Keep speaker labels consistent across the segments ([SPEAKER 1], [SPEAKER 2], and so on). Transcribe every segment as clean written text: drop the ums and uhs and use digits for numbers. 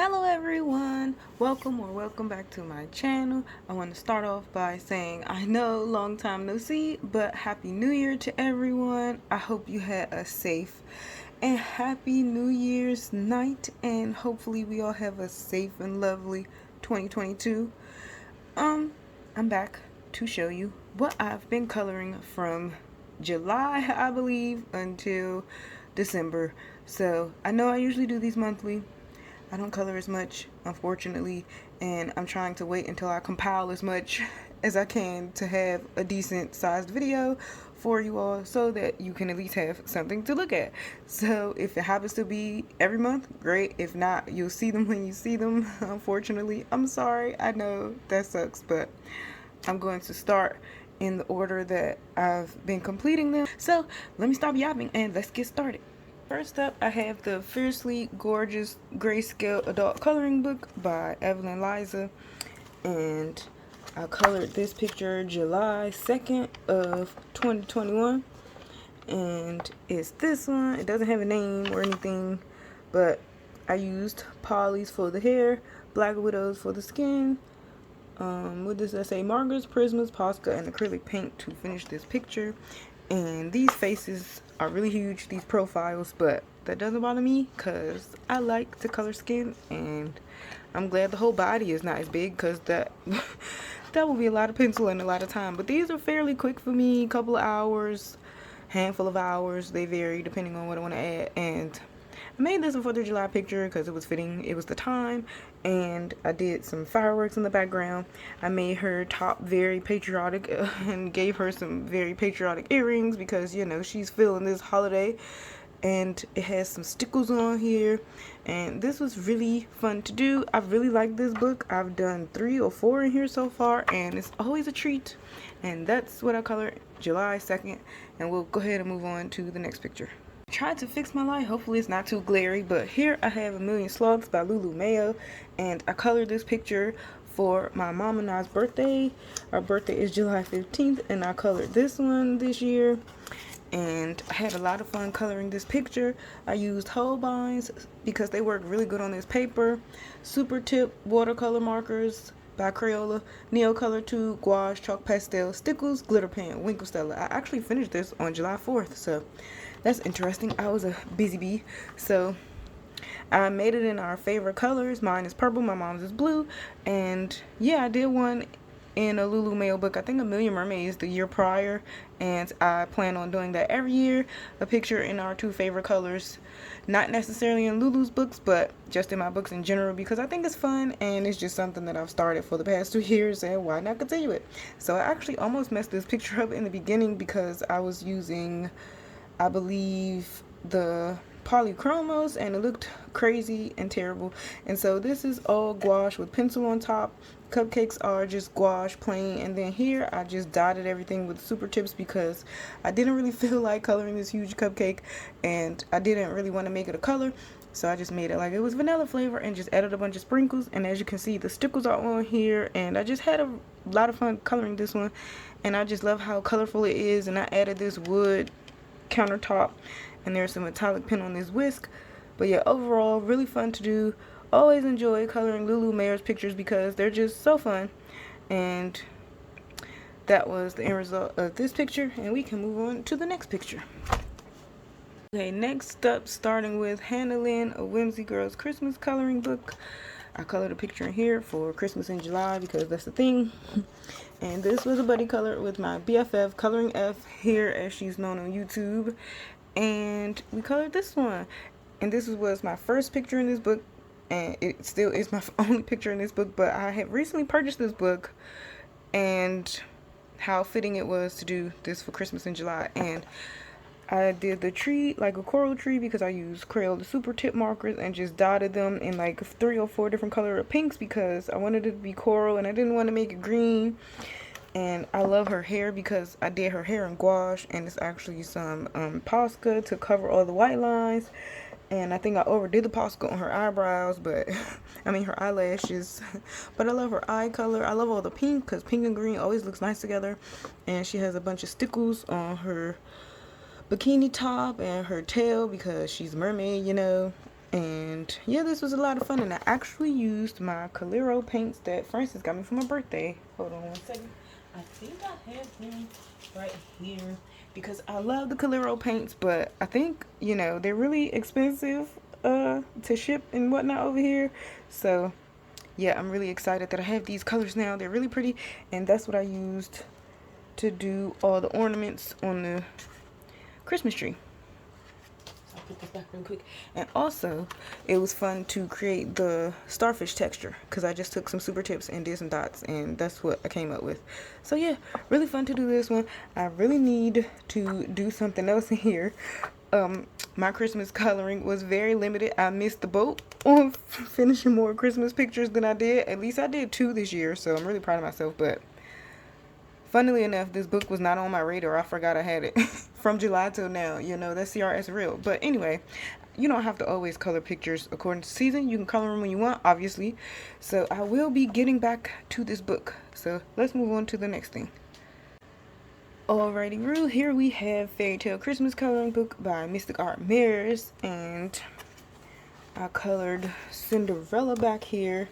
[SPEAKER 1] Hello everyone, welcome back to my channel. I want to start off by saying I know long time no see, but happy new year to everyone. I hope you had a safe and happy New Year's night, and hopefully we all have a safe and lovely 2022. I'm back to show you what I've been coloring from July, I believe, until December. So I know I usually do these monthly. I don't color as much, unfortunately, and I'm trying to wait until I compile as much as I can to have a decent sized video for you all so that you can at least have something to look at. So if it happens to be every month, great. If not, you'll see them when you see them. Unfortunately, I'm sorry. I know that sucks, but I'm going to start in the order that I've been completing them. So let me stop yapping and let's get started. First up, I have the Fiercely Gorgeous Grayscale Adult Coloring Book by Evelyn Liza, and I colored this picture July 2nd of 2021, and it's this one. It doesn't have a name or anything, but I used polys for the hair, Black Widows for the skin, what does that say? Markers, Prismas, Posca, and acrylic paint to finish this picture. And these faces are really huge, these profiles, but that doesn't bother me because I like to color skin, and I'm glad the whole body is not as big because that that will be a lot of pencil and a lot of time. But these are fairly quick for me, a couple of hours, handful of hours. They vary depending on what I want to add. And I made this for the July picture because it was fitting. It was the time, and I did some fireworks in the background. I made her top very patriotic and gave her some very patriotic earrings because, you know, she's feeling this holiday. And it has some stickles on here, and this was really fun to do. I really like this book. I've done 3 or 4 in here so far, and it's always a treat. And that's what I colored July 2nd, and we'll go ahead and move on to the next picture. I tried to fix my light. Hopefully it's not too glary, but here I have A Million Sloths by Lulu Mayo, and I colored this picture for my mom and I's birthday. Our birthday is July 15th, and I colored this one this year, and I had a lot of fun coloring this picture. I used Holbeins because they work really good on this paper, Super Tip watercolor markers by Crayola, Neo Color 2, Gouache, Chalk Pastel, Stickles, Glitter Pen, Winkle Stella. I actually finished this on July 4th, so that's interesting. I was a busy bee. So I made it in our favorite colors. Mine is purple, my mom's is blue, and yeah, I did one in a Lulu Mayo book, I think A Million Mermaids, the year prior, and I plan on doing that every year. A picture in our 2 favorite colors, not necessarily in Lulu's books, but just in my books in general, because I think it's fun and it's just something that I've started for the past 2 years, and why not continue it? So I actually almost messed this picture up in the beginning because I was using, I believe, the polychromos, and it looked crazy and terrible. And so this is all gouache with pencil on top. Cupcakes are just gouache plain, and then here I just dotted everything with super tips because I didn't really feel like coloring this huge cupcake, and I didn't really want to make it a color, so I just made it like it was vanilla flavor and just added a bunch of sprinkles. And as you can see, the stickles are on here, and I just had a lot of fun coloring this one, and I just love how colorful it is. And I added this wood countertop, and there's some metallic pen on this whisk. But yeah, overall really fun to do. Always enjoy coloring Lulu Mayo's pictures because they're just so fun. And that was the end result of this picture, and we can move on to the next picture. Okay, next up, starting with Hannah Lynn, A Whimsy Girl's Christmas Coloring Book. I colored a picture in here for Christmas in July because that's the thing. And this was a buddy color with my BFF, Coloring F, here as she's known on YouTube. And we colored this one. And this was my first picture in this book, and it still is my only picture in this book, but I had recently purchased this book, and how fitting it was to do this for Christmas in July. And I did the tree like a coral tree because I used Crayola super tip markers and just dotted them in like 3 or 4 different color of pinks because I wanted it to be coral and I didn't want to make it green. And I love her hair because I did her hair in gouache, and it's actually some Posca to cover all the white lines. And I think I overdid the Posca on her eyebrows, but I mean her eyelashes. But I love her eye color. I love all the pink because pink and green always looks nice together. And she has a bunch of stickles on her bikini top and her tail because she's a mermaid, you know. And yeah, this was a lot of fun, and I actually used my Calero paints that Francis got me for my birthday. Hold on one second. I think I have them right here because I love the Calero paints, but I think, you know, they're really expensive to ship and whatnot over here. So yeah, I'm really excited that I have these colors now. They're really pretty, and that's what I used to do all the ornaments on the Christmas tree. I'll put this back real quick. And also, it was fun to create the starfish texture because I just took some super tips and did some dots, and that's what I came up with. So yeah, really fun to do this one. I really need to do something else in here. My Christmas coloring was very limited. I missed the boat on finishing more Christmas pictures than I did. At least I did 2 this year, so I'm really proud of myself. But funnily enough, this book was not on my radar. I forgot I had it from July till now. You know, that CRS real. But anyway, you don't have to always color pictures according to season. You can color them when you want, obviously. So I will be getting back to this book. So let's move on to the next thing. Alrighty, Rue, here we have Fairytale Christmas Coloring Book by Mystic Art Mirrors, and I colored Cinderella back here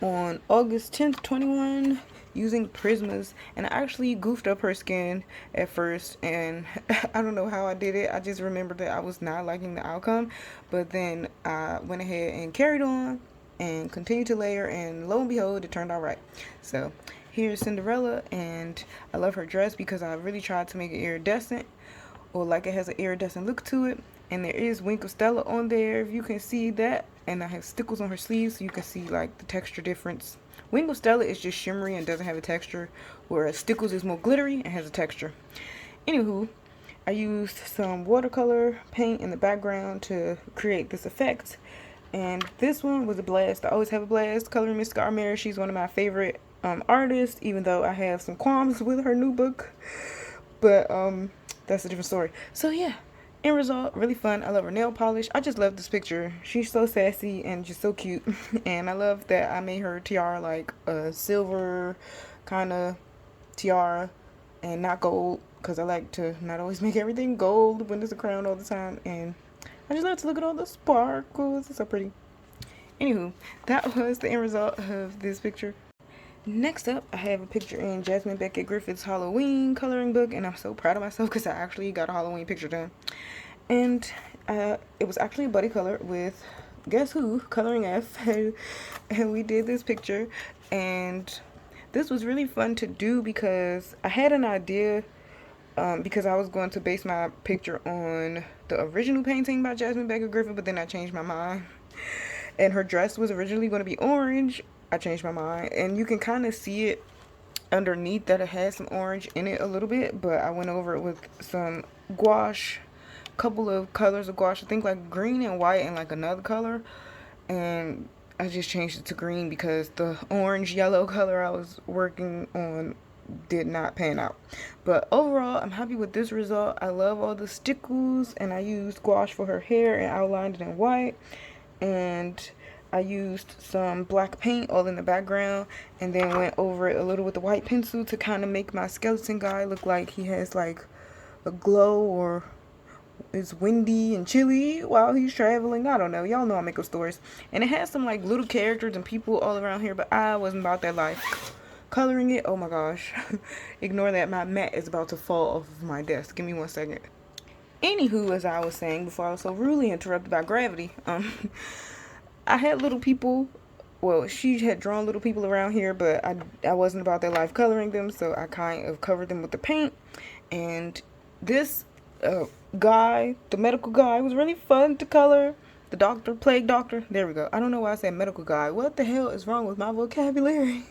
[SPEAKER 1] on August 10th, 21 using Prismas, and I actually goofed up her skin at first, and I don't know how I did it. I just remembered that I was not liking the outcome, but then I went ahead and carried on and continued to layer, and lo and behold, it turned out right. So here's Cinderella, and I love her dress because I really tried to make it iridescent, or like it has an iridescent look to it. And there is Wink of Stella on there, if you can see that. And I have stickles on her sleeves, so you can see like the texture difference. Wink of Stella is just shimmery and doesn't have a texture, whereas Stickles is more glittery and has a texture. Anywho, I used some watercolor paint in the background to create this effect. And this one was a blast. I always have a blast coloring Miss Scarmere. She's one of my favorite artists, even though I have some qualms with her new book. But that's a different story. So yeah, end result, really fun. I love her nail polish. I just love this picture. She's so sassy and just so cute. And I love that I made her tiara like a silver kind of tiara and not gold, because I like to not always make everything gold when there's a crown all the time. And I just love to look at all the sparkles. It's so pretty. Anywho, that was the end result of this picture. Next up, I have a picture in Jasmine Beckett Griffith's Halloween coloring book, and I'm so proud of myself because I actually got a Halloween picture done. And it was actually a buddy color with, guess who, Coloring F, and we did this picture, and this was really fun to do because I had an idea, because I was going to base my picture on the original painting by Jasmine Beckett Griffith, but then I changed my mind, and her dress was originally going to be orange. I changed my mind, and you can kind of see it underneath that it has some orange in it a little bit, but I went over it with some gouache, couple of colors of gouache, I think like green and white and like another color, and I just changed it to green because the orange yellow color I was working on did not pan out. But overall, I'm happy with this result. I love all the stickles, and I used gouache for her hair and outlined it in white, and I used some black paint all in the background, and then went over it a little with the white pencil to kind of make my skeleton guy look like he has like a glow, or it's windy and chilly while he's traveling. I don't know. Y'all know I make up stories. And it has some like little characters and people all around here, but I wasn't about that life. Coloring it, oh my gosh. Ignore that. My mat is about to fall off of my desk. Give me 1 second. Anywho, as I was saying before I was so rudely interrupted by gravity, I had little people. Well, she had drawn little people around here, but I wasn't about their life coloring them, so I kind of covered them with the paint. And this guy, the medical guy, was really fun to color. The doctor, plague doctor. There we go. I don't know why I said medical guy. What the hell is wrong with my vocabulary?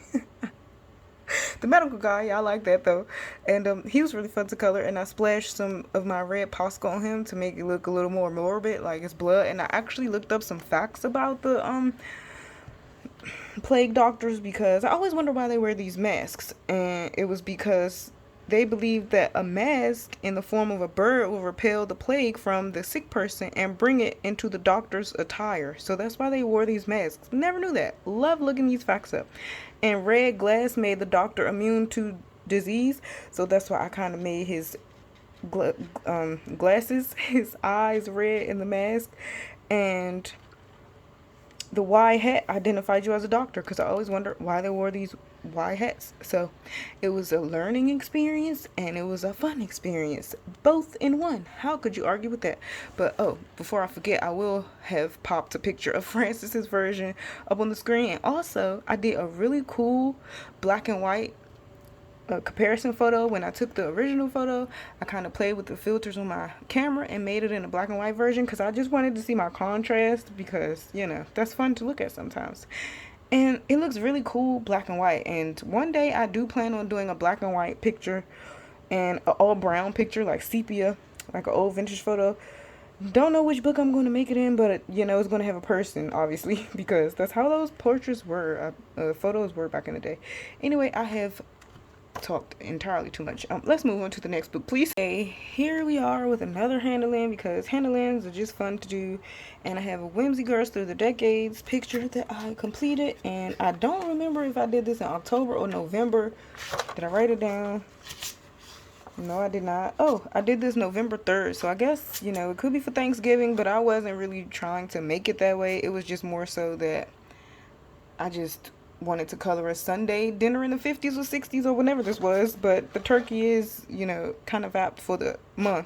[SPEAKER 1] The medical guy, yeah, I like that though. And he was really fun to color, and I splashed some of my red Posca on him to make it look a little more morbid, like it's blood. And I actually looked up some facts about the plague doctors, because I always wonder why they wear these masks, and it was because they believe that a mask in the form of a bird will repel the plague from the sick person and bring it into the doctor's attire. So that's why they wore these masks. Never knew that. Love looking these facts up. And red glass made the doctor immune to disease. So that's why I kind of made his glasses, his eyes red in the mask. And the Y hat identified you as a doctor, because I always wondered why they wore these Y hats. So it was a learning experience and it was a fun experience, both in one. How could you argue with that? But oh, before I forget, I will have popped a picture of Francis's version up on the screen. And also, I did a really cool black and white comparison photo. When I took the original photo, I kind of played with the filters on my camera and made it in a black and white version, because I just wanted to see my contrast, because you know that's fun to look at sometimes. And it looks really cool black and white. And one day I do plan on doing a black and white picture and an all brown picture, like sepia, like an old vintage photo. Don't know which book I'm going to make it in, but you know it's going to have a person, obviously, because that's how those portraits were, photos were back in the day. Anyway, I have talked entirely too much. Let's move on to the next book, please. Okay, here we are with another handle-in, because handle-ins are just fun to do. And I have a Whimsy Girls Through the Decades picture that I completed, and I don't remember if I did this in October or November. Did I write it down? No, I did not. Oh, I did this November 3rd, so I guess, you know, it could be for Thanksgiving, but I wasn't really trying to make it that way. It was just more so that I just wanted to color a Sunday dinner in the 50s or 60s or whenever this was, but the turkey is, you know, kind of apt for the month.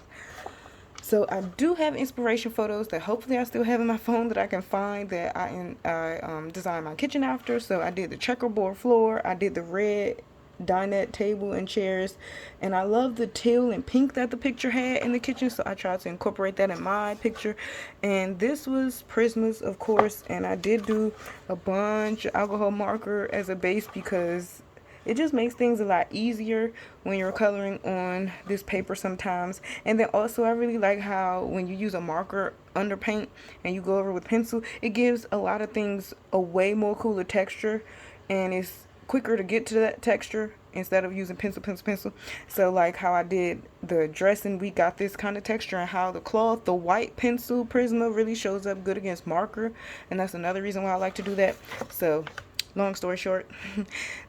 [SPEAKER 1] So I do have inspiration photos that hopefully I still have in my phone that I can find, that I designed my kitchen after. So I did the checkerboard floor, I did the red dinette table and chairs, and I love the teal and pink that the picture had in the kitchen, so I tried to incorporate that in my picture. And this was Prismas, of course, and I did do a bunch of alcohol marker as a base, because it just makes things a lot easier when you're coloring on this paper sometimes. And then also I really like how when you use a marker under paint and you go over with pencil, it gives a lot of things a way more cooler texture, and it's quicker to get to that texture instead of using pencil. So like how I did the dress and we got this kind of texture, and how the cloth, the white pencil Prisma really shows up good against marker, and that's another reason why I like to do that. So long story short,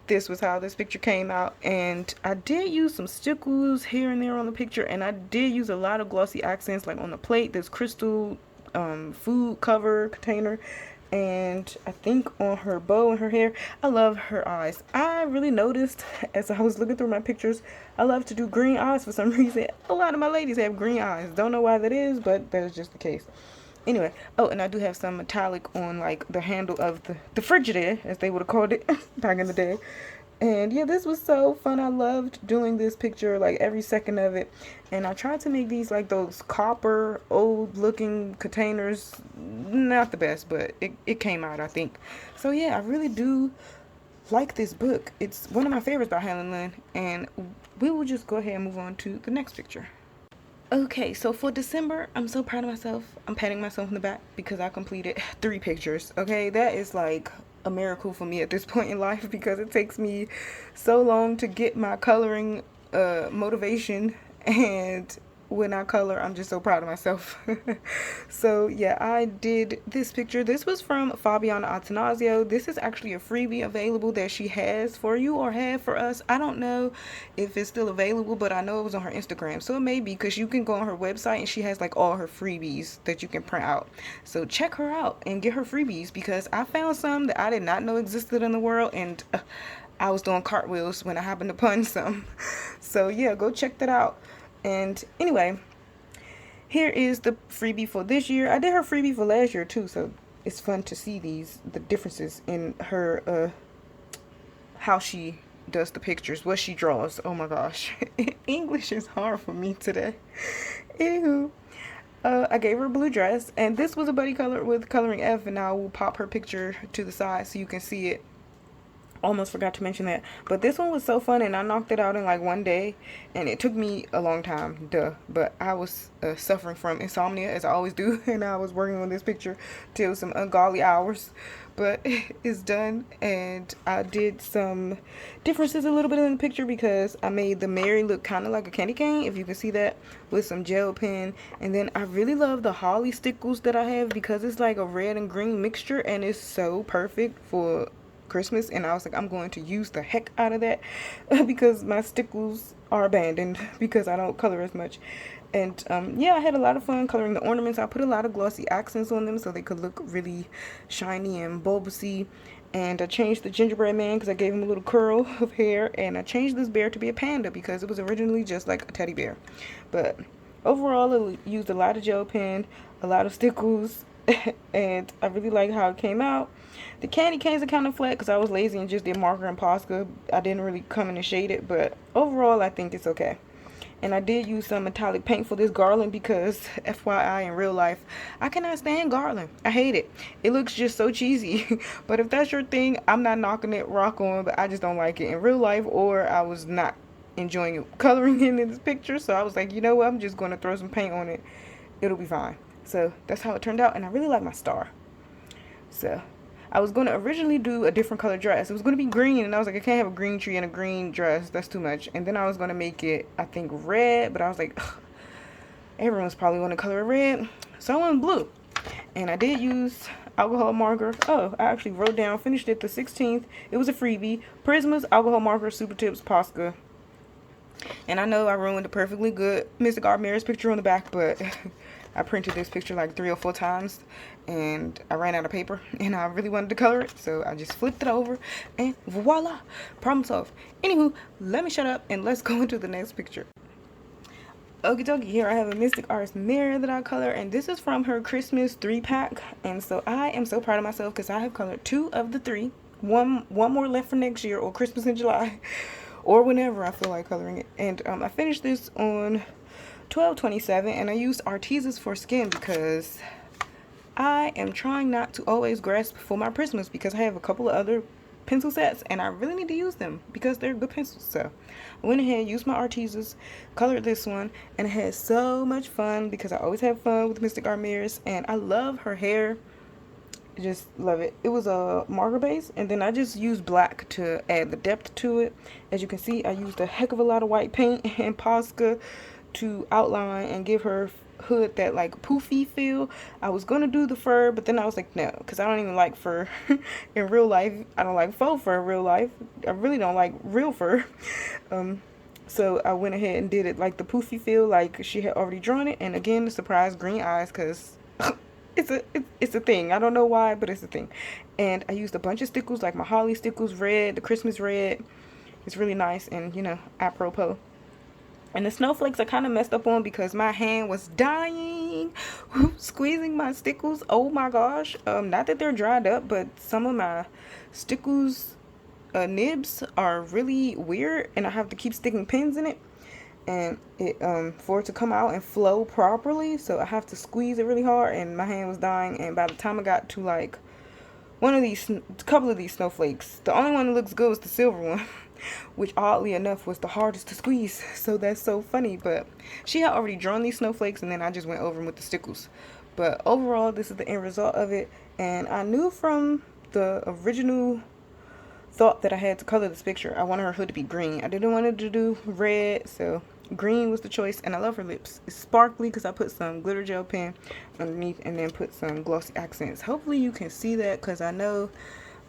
[SPEAKER 1] this was how this picture came out. And I did use some stickles here and there on the picture, and I did use a lot of glossy accents, like on the plate, this crystal food cover container, and I think on her bow and her hair. I love her eyes. I really noticed as I was looking through my pictures, I love to do green eyes for some reason. A lot of my ladies have green eyes. Don't know why that is, but that is just the case. Anyway, oh, and I do have some metallic on like the handle of the Frigidaire, as they would have called it back in the day. And yeah, this was so fun. I loved doing this picture, like every second of it. And I tried to make these like those copper old looking containers. Not the best, but it came out, I think. So yeah, I really do like this book. It's one of my favorites by Helen Lynn. And we will just go ahead and move on to the next picture. Okay, so for December, I'm so proud of myself. I'm patting myself in the back because I completed 3 pictures. Okay, that is like a miracle for me at this point in life, because it takes me so long to get my coloring motivation, and when I color, I'm just so proud of myself. So yeah, I did this picture. This was from Fabiana Attanasio. This is actually a freebie available that she has for you, or had for us. I don't know if it's still available, but I know it was on her Instagram, so it may be, because you can go on her website and she has like all her freebies that you can print out. So check her out and get her freebies, because I found some that I did not know existed in the world, and I was doing cartwheels when I happened upon some. So yeah, go check that out. And anyway, here is the freebie for this year. I did her freebie for last year too, so it's fun to see the differences in her how she does the pictures, what she draws. Oh my gosh. English is hard for me today. Anywho, I gave her a blue dress, and this was a buddy color with coloring F, and I will pop her picture to the side so you can see it. Almost forgot to mention that, but this one was so fun, and I knocked it out in like one day, and it took me a long time, but I was suffering from insomnia, as I always do, and I was working on this picture till some ungodly hours, but it's done. And I did some differences a little bit in the picture, because I made the Mary look kind of like a candy cane, if you can see that, with some gel pen. And then I really love the holly stickles that I have, because it's like a red and green mixture, and it's so perfect for Christmas. And I was like, I'm going to use the heck out of that because my stickles are abandoned because I don't color as much. And yeah, I had a lot of fun coloring the ornaments. I put a lot of glossy accents on them so they could look really shiny and bulbousy. And I changed the gingerbread man because I gave him a little curl of hair. And I changed this bear to be a panda because it was originally just like a teddy bear. But overall, it used a lot of gel pen, a lot of stickles, and I really like how it came out. The candy canes are kind of flat because I was lazy and just did marker and Posca. I didn't really come in and shade it, but overall, I think it's okay. And I did use some metallic paint for this garland because, FYI, in real life, I cannot stand garland. I hate it. It looks just so cheesy. But if that's your thing, I'm not knocking it, rock on, but I just don't like it in real life, or I was not enjoying it coloring in this picture. So I was like, you know what, I'm just going to throw some paint on it. It'll be fine. So that's how it turned out, and I really like my star. So I was going to originally do a different color dress. It was going to be green, and I was like, I can't have a green tree and a green dress. That's too much. And then I was going to make it, I think, red, but I was like, ugh, everyone's probably going to color it red. So I went blue. And I did use alcohol marker. Oh, I actually wrote down, finished it the 16th. It was a freebie. Prismas, alcohol marker, Super Tips, Posca. And I know I ruined a perfectly good Mystic Art Mirrors picture on the back, but I printed this picture like 3 or 4 times and I ran out of paper and I really wanted to color it, so I just flipped it over and voila, problem solved. Anywho, let me shut up and let's go into the next picture. Okie dokie, here I have a Mystic Arts mirror that I color, and this is from her Christmas 3-pack, and so I am so proud of myself because I have colored 2 of the 3. One more left for next year, or Christmas in July, or whenever I feel like coloring it. And I finished this on 12/27, and I used Artesis for skin because I am trying not to always grasp for my Prismas because I have a couple of other pencil sets and I really need to use them because they're good pencils. So I went ahead, used my Artesis, colored this one, and I had so much fun because I always have fun with Mystic Art Mirrors, and I love her hair. I just love it. It was a marker base, and then I just used black to add the depth to it. As you can see, I used a heck of a lot of white paint and Posca to outline and give her hood that like poofy feel. I was gonna do the fur, but then I was like, no, because I don't even like fur in real life. I don't like faux fur in real life. I really don't like real fur. So I went ahead and did it like the poofy feel, like she had already drawn it. And again, the surprise green eyes, because it's a thing. I don't know why, but it's a thing. And I used a bunch of stickles, like my holly stickles, red, the Christmas red. It's really nice and, you know, apropos. And the snowflakes I kind of messed up on because my hand was dying squeezing my stickles. Oh my gosh. Not that they're dried up, but some of my stickles nibs are really weird, and I have to keep sticking pins in it, and it for it to come out and flow properly, so I have to squeeze it really hard, and my hand was dying. And by the time I got to like couple of these snowflakes, the only one that looks good was the silver one, which oddly enough was the hardest to squeeze. So that's so funny. But she had already drawn these snowflakes, and then I just went over them with the stickles. But overall, this is the end result of it. And I knew from the original thought that I had to color this picture, I wanted her hood to be green. I didn't want it to do red, so green was the choice. And I love her lips. It's sparkly because I put some glitter gel pen underneath and then put some glossy accents. Hopefully you can see that, because I know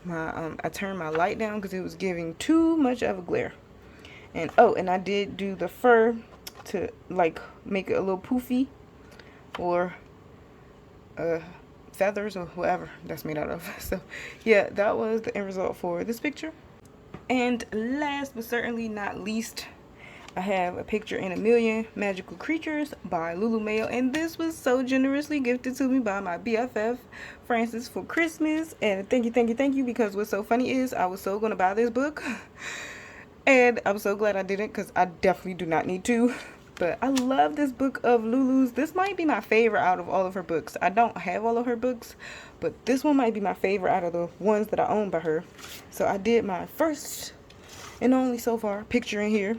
[SPEAKER 1] my I turned my light down because it was giving too much of a glare. And oh, and I did do the fur to like make it a little poofy, or feathers or whatever that's made out of. So yeah, that was the end result for this picture. And last but certainly not least, I have a picture in a million magical creatures by Lulu Mayo, and this was so generously gifted to me by my BFF Francis for Christmas. And thank you, because what's so funny is I was so gonna buy this book and I'm so glad I didn't, because I definitely do not need to. But I love this book of Lulu's. This might be my favorite out of all of her books. I don't have all of her books, but this one might be my favorite out of the ones that I own by her. So I did my first and only so far picture in here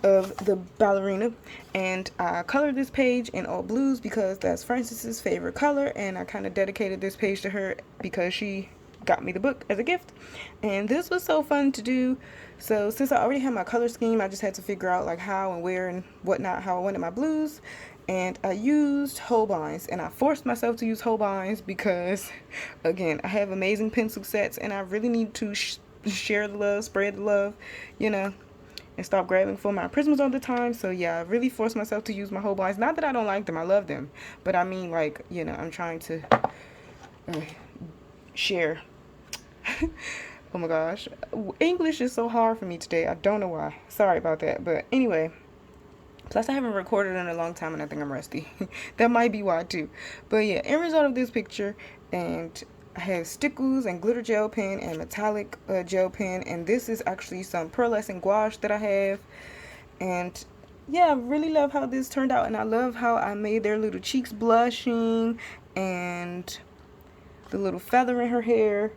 [SPEAKER 1] of the ballerina, and I colored this page in all blues because that's Frances's favorite color, and I kind of dedicated this page to her because she got me the book as a gift. And this was so fun to do. So since I already had my color scheme, I just had to figure out like how and where and whatnot, how I wanted my blues. And I used Holbein's, and I forced myself to use Holbein's because, again, I have amazing pencil sets and I really need to share the love, spread the love, you know. and stop grabbing for my Prismas all the time. So yeah, I really forced myself to use my whole blinds. Not that I don't like them, I love them, but I mean, like, you know, I'm trying to share. Oh my gosh, English is so hard for me today. I don't know why. Sorry about that. But anyway, plus I haven't recorded in a long time and I think I'm rusty. That might be why too. But yeah, end result of this picture, and I have stickles and glitter gel pen and metallic gel pen, and this is actually some pearlescent gouache that I have. And yeah, I really love how this turned out, and I love how I made their little cheeks blushing and the little feather in her hair.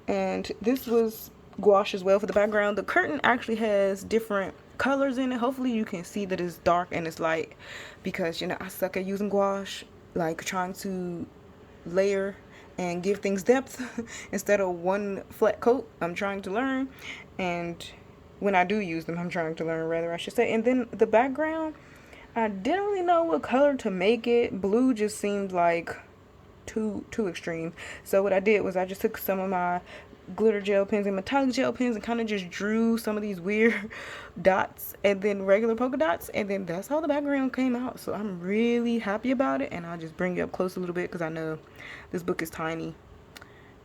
[SPEAKER 1] And this was gouache as well for the background. The curtain actually has different colors in it. Hopefully you can see that it's dark and it's light, because you know I suck at using gouache, like trying to layer and give things depth instead of one flat coat. I'm trying to learn, and when I do use them, I'm trying to learn, rather I should say. And then the background, I didn't really know what color to make it. Blue just seemed like too extreme. So what I did was I just took some of my glitter gel pens and metallic gel pens and kind of just drew some of these weird dots and then regular polka dots, and then that's how the background came out. So I'm really happy about it, and I'll just bring you up close a little bit because I know this book is tiny.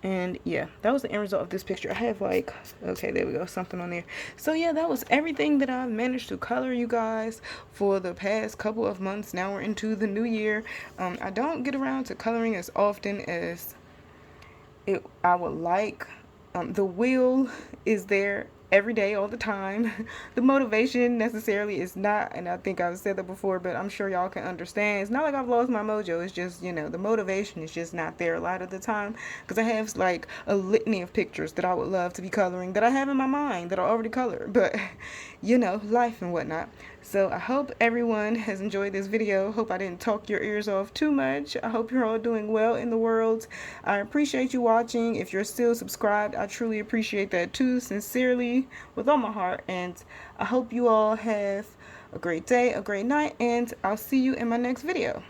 [SPEAKER 1] And yeah, that was the end result of this picture. I have like, okay, there we go, something on there. So yeah, that was everything that I've managed to color, you guys, for the past couple of months. Now we're into the new year. I don't get around to coloring as often as I would like. The will is there every day, all the time. The motivation necessarily is not, and I think I've said that before, but I'm sure y'all can understand. It's not like I've lost my mojo. It's just, you know, the motivation is just not there a lot of the time, because I have like a litany of pictures that I would love to be coloring that I have in my mind that are already colored, but you know, life and whatnot. So I hope everyone has enjoyed this video. Hope I didn't talk your ears off too much. I hope you're all doing well in the world. I appreciate you watching. If you're still subscribed, I truly appreciate that too, sincerely, with all my heart. And I hope you all have a great day, a great night, and I'll see you in my next video.